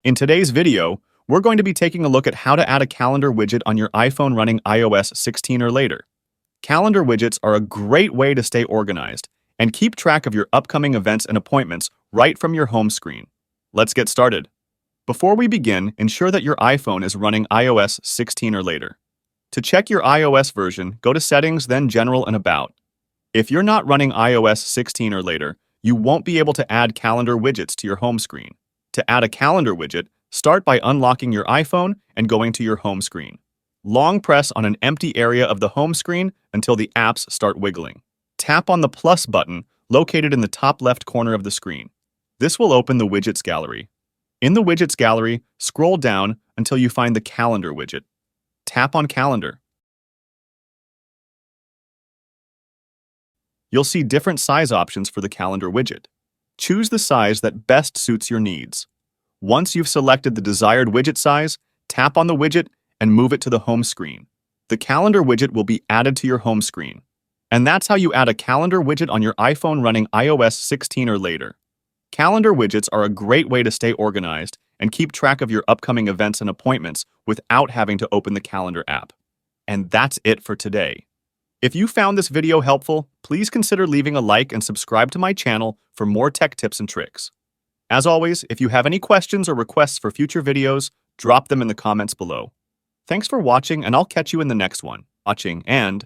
In today's video, we're going to be taking a look at how to add a calendar widget on your iPhone running iOS 16 or later. Calendar widgets are a great way to stay organized and keep track of your upcoming events and appointments right from your home screen. Let's get started. Before we begin, ensure that your iPhone is running iOS 16 or later. To check your iOS version, go to Settings, then General and About. If you're not running iOS 16 or later, you won't be able to add calendar widgets to your home screen. To add a calendar widget, start by unlocking your iPhone and going to your home screen. Long press on an empty area of the home screen until the apps start wiggling. Tap on the plus button located in the top left corner of the screen. This will open the Widgets gallery. In the Widgets gallery, scroll down until you find the Calendar widget. Tap on Calendar. You'll see different size options for the Calendar widget. Choose the size that best suits your needs. Once you've selected the desired widget size, tap on the widget and move it to the home screen. The Calendar widget will be added to your home screen. And that's how you add a calendar widget on your iPhone running iOS 16 or later. Calendar widgets are a great way to stay organized and keep track of your upcoming events and appointments without having to open the Calendar app. And that's it for today. If you found this video helpful, please consider leaving a like and subscribe to my channel for more tech tips and tricks. As always, if you have any questions or requests for future videos, drop them in the comments below. Thanks for watching, and I'll catch you in the next one. And